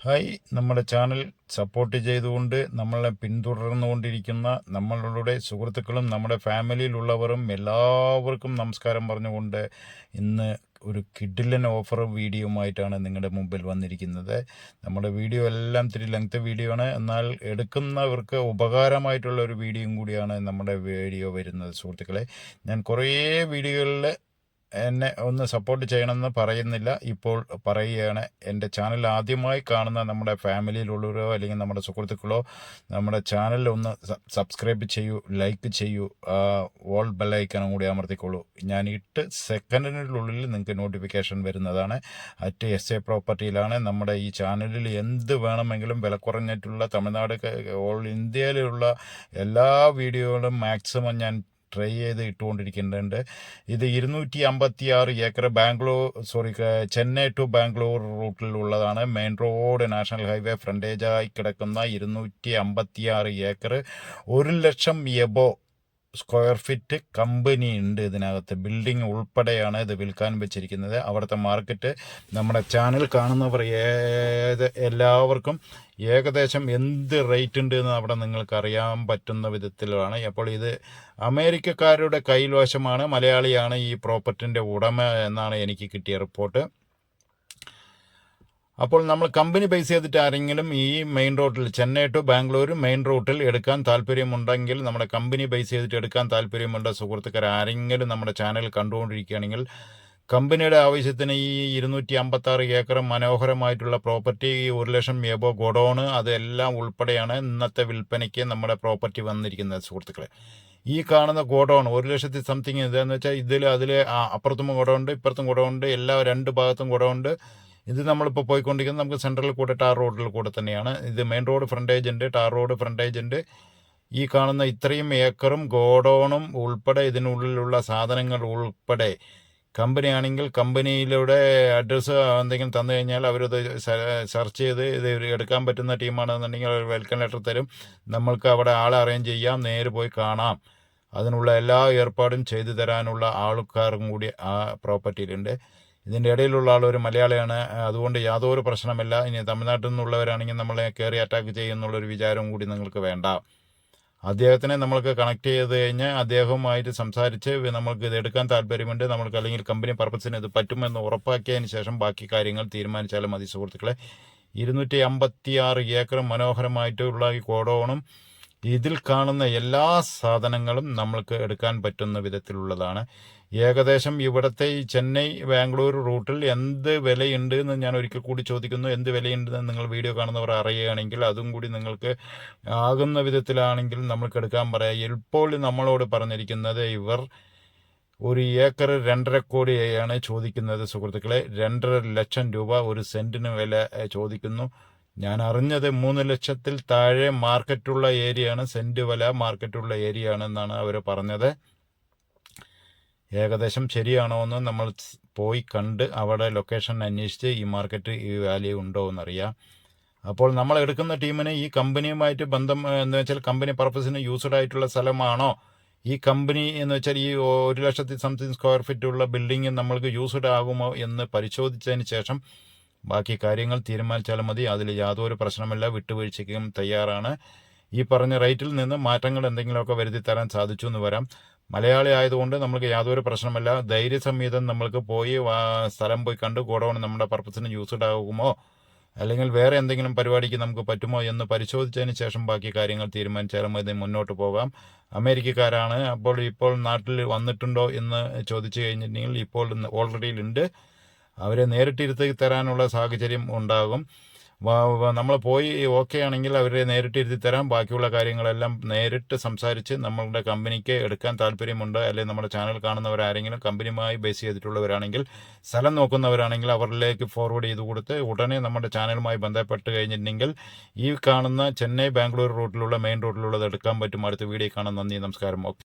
Hi, നമ്മുടെ channel support ചെയ്തുകൊണ്ട് നമ്മളെ പിന്തുടർന്നുകൊണ്ടിരിക്കുന്ന നമ്മളുടെ സുഹൃത്തുക്കളും നമ്മുടെ ഫാമിലിയിലുള്ളവരും എല്ലാവർക്കും നമസ്കാരം പറഞ്ഞുകൊണ്ട് ഇന്ന് ഒരു കിഡിലൻ ഓഫർ വീഡിയോയുമായിട്ടാണ് നിങ്ങളുടെ മുമ്പിൽ വന്നിരിക്കുന്നത്. നമ്മുടെ വീഡിയോ എല്ലാം ഇത്തിരി ലെങ്ത് വീഡിയോ ആണ്, എന്നാൽ എടുക്കുന്നവർക്ക് ഉപകാരമായിട്ടുള്ള ഒരു വീഡിയോയും കൂടിയാണ് നമ്മുടെ വീഡിയോ വരുന്നത്. സുഹൃത്തുക്കളെ, ഞാൻ കുറേ വീഡിയോകളിൽ എന്നെ ഒന്ന് സപ്പോർട്ട് ചെയ്യണമെന്ന് പറയുന്നില്ല, ഇപ്പോൾ പറയുകയാണ്. എൻ്റെ ചാനൽ ആദ്യമായി കാണുന്ന നമ്മുടെ ഫാമിലിയിലുള്ളവരോ അല്ലെങ്കിൽ നമ്മുടെ സുഹൃത്തുക്കളോ നമ്മുടെ ചാനൽ ഒന്ന് സബ്സ്ക്രൈബ് ചെയ്യൂ, ലൈക്ക് ചെയ്യൂ, ഓൾ ബെല്ലൈക്കനും കൂടി അമർത്തിക്കോളൂ. ഞാൻ 8 സെക്കൻഡിനുള്ളിൽ നിങ്ങൾക്ക് നോട്ടിഫിക്കേഷൻ വരുന്നതാണ്. @SA പ്രോപ്പർട്ടിയിലാണ്. നമ്മുടെ ഈ ചാനലിൽ എന്ത് വേണമെങ്കിലും വില കുറഞ്ഞിട്ടുള്ള തമിഴ്നാട്, ഓൾ ഇന്ത്യയിലുള്ള എല്ലാ വീഡിയോകളും മാക്സിമം ഞാൻ ട്രൈ ചെയ്ത് ഇട്ടുകൊണ്ടിരിക്കുന്നുണ്ട്. ഇത് 256 ഏക്കർ ചെന്നൈ ടു ബാംഗ്ലൂർ റൂട്ടിലുള്ളതാണ്. മെയിൻ റോഡ്, നാഷണൽ ഹൈവേ ഫ്രണ്ടേജായി കിടക്കുന്ന 256 acre, 1,00,000 above square feet company ഉണ്ട് ഇതിനകത്ത്. ബിൽഡിംഗ് ഉൾപ്പെടെയാണ് ഇത് വിൽക്കാൻ വെച്ചിരിക്കുന്നത്. അവിടുത്തെ മാർക്കറ്റ് നമ്മുടെ ചാനൽ കാണുന്നവർ എല്ലാവർക്കും ഏകദേശം എന്ത് റേറ്റ് ഉണ്ട് എന്ന് അവിടെ നിങ്ങൾക്ക് അറിയാൻ പറ്റുന്ന വിധത്തിലാണ്. അപ്പോൾ ഇത് അമേരിക്കക്കാരുടെ കൈവശമാണ്, മലയാളിയാണ് ഈ പ്രോപ്പർട്ടിൻ്റെ ഉടമ എന്നാണ് എനിക്ക് കിട്ടിയ റിപ്പോർട്ട്. അപ്പോൾ നമ്മൾ കമ്പനി ബേസ് ചെയ്തിട്ട് ആരെങ്കിലും ഈ മെയിൻ റോഡിൽ ചെന്നൈ ടു ബാംഗ്ലൂർ മെയിൻ റൂട്ടിൽ എടുക്കാൻ താല്പര്യമുണ്ടെങ്കിൽ, നമ്മുടെ കമ്പനി ബേസ് ചെയ്തിട്ട് എടുക്കാൻ താല്പര്യമുണ്ട് സുഹൃത്തുക്കൾ ആരെങ്കിലും നമ്മുടെ ചാനൽ കണ്ടുകൊണ്ടിരിക്കുകയാണെങ്കിൽ, കമ്പനിയുടെ ആവശ്യത്തിന് ഈ 256 ഏക്കർ മനോഹരമായിട്ടുള്ള പ്രോപ്പർട്ടി, 1,00,000 എബോ ഗോഡൗണ്, അതെല്ലാം ഉൾപ്പെടെയാണ് ഇന്നത്തെ വിൽപ്പനയ്ക്ക് നമ്മുടെ പ്രോപ്പർട്ടി വന്നിരിക്കുന്നത് സുഹൃത്തുക്കളെ. ഈ കാണുന്ന ഗോഡൗൺ 1,00,000 സംതിങ്. ഇതെന്ന് വെച്ചാൽ അതിൽ അപ്പുറത്തും ഗോഡൗണ്ട്, ഇപ്പുറത്തും ഗോഡൗണ്ട്, എല്ലാ 2 ഭാഗത്തും ഗോഡൗണ്ട്. ഇത് നമ്മളിപ്പോൾ പോയിക്കൊണ്ടിരിക്കുന്നത് നമുക്ക് സെൻട്രൽ കൂടെ ടാർ റോഡിൽ കൂടെ തന്നെയാണ്. ഇത് മെയിൻ റോഡ് ഫ്രണ്ടേജ് ഉണ്ട്, ടാർ റോഡ് ഫ്രണ്ടേജ് ഉണ്ട്. ഈ കാണുന്ന ഇത്രയും ഏക്കറും ഗോഡൗണും ഉൾപ്പെടെ, ഇതിനുള്ളിലുള്ള സാധനങ്ങൾ ഉൾപ്പെടെ, കമ്പനിയാണെങ്കിൽ കമ്പനിയിലൂടെ അഡ്രസ്സ് എന്തെങ്കിലും തന്നു കഴിഞ്ഞാൽ അവരത് സെർച്ച് ചെയ്ത് ഇത് എടുക്കാൻ പറ്റുന്ന ടീമാണെന്നുണ്ടെങ്കിൽ അവർ വെൽക്കം ലെറ്റർ തരും. നമ്മൾക്ക് അവിടെ ആളെ അറേഞ്ച് ചെയ്യാം, നേരെ പോയി കാണാം. അതിനുള്ള എല്ലാ ഏർപ്പാടും ചെയ്തു തരാനുള്ള ആൾക്കാരും കൂടി ആ പ്രോപ്പർട്ടിയിലുണ്ട്. ഇതിൻ്റെ ഇടയിലുള്ള ആൾ ഒരു മലയാളിയാണ്, അതുകൊണ്ട് യാതൊരു പ്രശ്നമില്ല. ഇനി തമിഴ്നാട്ടിൽ നിന്നുള്ളവരാണെങ്കിൽ നമ്മളെ കയറി അറ്റാക്ക് ചെയ്യുന്നുള്ളൊരു വിചാരവും കൂടി നിങ്ങൾക്ക് വേണ്ട. അദ്ദേഹത്തിനെ നമ്മൾക്ക് കണക്ട് ചെയ്ത് കഴിഞ്ഞാൽ അദ്ദേഹവുമായിട്ട് സംസാരിച്ച് നമ്മൾക്ക് ഇത് എടുക്കാൻ താല്പര്യമുണ്ട്, നമ്മൾക്ക് അല്ലെങ്കിൽ കമ്പനി പർപ്പസിന് ഇത് പറ്റുമെന്ന് ഉറപ്പാക്കിയതിന് ശേഷം ബാക്കി കാര്യങ്ങൾ തീരുമാനിച്ചാലും മതി സുഹൃത്തുക്കളെ. 256 ഏക്കർ മനോഹരമായിട്ടുള്ള ഈ ഗോഡൗണും ഇതിൽ കാണുന്ന എല്ലാ സാധനങ്ങളും നമ്മൾക്ക് എടുക്കാൻ പറ്റുന്ന വിധത്തിലുള്ളതാണ്. ഏകദേശം ഇവിടുത്തെ ഈ ചെന്നൈ ബാംഗ്ലൂർ റൂട്ടിൽ എന്ത് വിലയുണ്ട് എന്ന് ഞാൻ ഒരിക്കൽ കൂടി ചോദിക്കുന്നു. എന്ത് വിലയുണ്ടെന്ന് നിങ്ങൾ വീഡിയോ കാണുന്നവർ അറിയുകയാണെങ്കിൽ അതും കൂടി നിങ്ങൾക്ക് ആകുന്ന വിധത്തിലാണെങ്കിൽ നമ്മൾക്ക് എടുക്കാൻ പറയാം. ഇപ്പോൾ നമ്മളോട് പറഞ്ഞിരിക്കുന്നത് ഇവർ ഒരു ഏക്കർ 2.5 കോടിയാണ് ചോദിക്കുന്നത് സുഹൃത്തുക്കളെ. 2.5 ലക്ഷം രൂപ ഒരു സെന്റിന് വില ചോദിക്കുന്നു. ഞാൻ അറിഞ്ഞത് 3 ലക്ഷത്തിൽ താഴെ മാർക്കറ്റുള്ള ഏരിയയാണ്, സെന്റ് വില മാർക്കറ്റുള്ള ഏരിയ ആണെന്നാണ് അവർ പറഞ്ഞത്. ഏകദേശം ശരിയാണോ എന്ന് നമ്മൾ പോയി കണ്ട് അവിടെ ലൊക്കേഷൻ അന്വേഷിച്ച് ഈ മാർക്കറ്റ് ഈ വാല്യൂ ഉണ്ടോ എന്നറിയാം. അപ്പോൾ നമ്മൾ എടുക്കുന്ന ടീമിന് ഈ കമ്പനിയുമായിട്ട് ബന്ധം എന്ന് വെച്ചാൽ കമ്പനി പർപ്പസിന് യൂസ്ഡ് ആയിട്ടുള്ള സ്ഥലമാണോ ഈ കമ്പനി എന്ന് വെച്ചാൽ ഈ 1,00,000 സംതിങ് സ്ക്വയർ ഫീറ്റ് ഉള്ള ബിൽഡിംഗ് നമ്മൾക്ക് യൂസ്ഡ് ആകുമോ എന്ന് പരിശോധിച്ചതിന് ശേഷം ബാക്കി കാര്യങ്ങൾ തീരുമാനിച്ചാലും മതി. അതിൽ യാതൊരു പ്രശ്നമില്ല, വിട്ടുവീഴ്ചയ്ക്കും തയ്യാറാണ്. ഈ പറഞ്ഞ റേറ്റിൽ നിന്ന് മാറ്റങ്ങൾ എന്തെങ്കിലുമൊക്കെ വരുത്തി തരാൻ സാധിച്ചു എന്ന് വരാം. മലയാളി ആയതുകൊണ്ട് നമ്മൾക്ക് യാതൊരു പ്രശ്നമില്ല. ധൈര്യസമേതം നമ്മൾക്ക് പോയി സ്ഥലം പോയി കണ്ട് ഗോഡൗൺ നമ്മുടെ പർപ്പസിന് യൂസ്ഡ് ആകുമോ അല്ലെങ്കിൽ വേറെ എന്തെങ്കിലും പരിപാടിക്ക് നമുക്ക് പറ്റുമോ എന്ന് പരിശോധിച്ചതിന് ശേഷം ബാക്കി കാര്യങ്ങൾ തീരുമാനിച്ചാലും മതി, മുന്നോട്ട് പോകാം. അമേരിക്കക്കാരാണ്. ഇപ്പോൾ നാട്ടിൽ വന്നിട്ടുണ്ടോ എന്ന് ചോദിച്ചു കഴിഞ്ഞിട്ടുണ്ടെങ്കിൽ ഇപ്പോൾ ഓൾറെഡി ഉണ്ട്. അവരെ നേരിട്ടിരുത്തി തരാനുള്ള സാഹചര്യം ഉണ്ടാകും. നമ്മൾ പോയി ഓക്കെ ആണെങ്കിൽ അവരെ നേരിട്ടിരുത്തി തരാം. ബാക്കിയുള്ള കാര്യങ്ങളെല്ലാം നേരിട്ട് സംസാരിച്ച് നമ്മളുടെ കമ്പനിക്ക് എടുക്കാൻ താല്പര്യമുണ്ട്, അല്ലെങ്കിൽ നമ്മുടെ ചാനൽ കാണുന്നവരാരെങ്കിലും കമ്പനിയുമായി ബേസ് ചെയ്തിട്ടുള്ളവരാണെങ്കിൽ, സ്ഥലം നോക്കുന്നവരാണെങ്കിൽ അവരിലേക്ക് ഫോർവേഡ് ചെയ്ത് കൊടുത്ത് ഉടനെ നമ്മുടെ ചാനലുമായി ബന്ധപ്പെട്ട് കഴിഞ്ഞിട്ടുണ്ടെങ്കിൽ ഈ കാണുന്ന ചെന്നൈ ബാംഗ്ലൂർ റൂട്ടിലുള്ള മെയിൻ റൂട്ടിലുള്ളത് എടുക്കാൻ പറ്റും. അടുത്ത വീഡിയോ കാണാൻ നന്ദി, നമസ്കാരം. ഓക്കെ.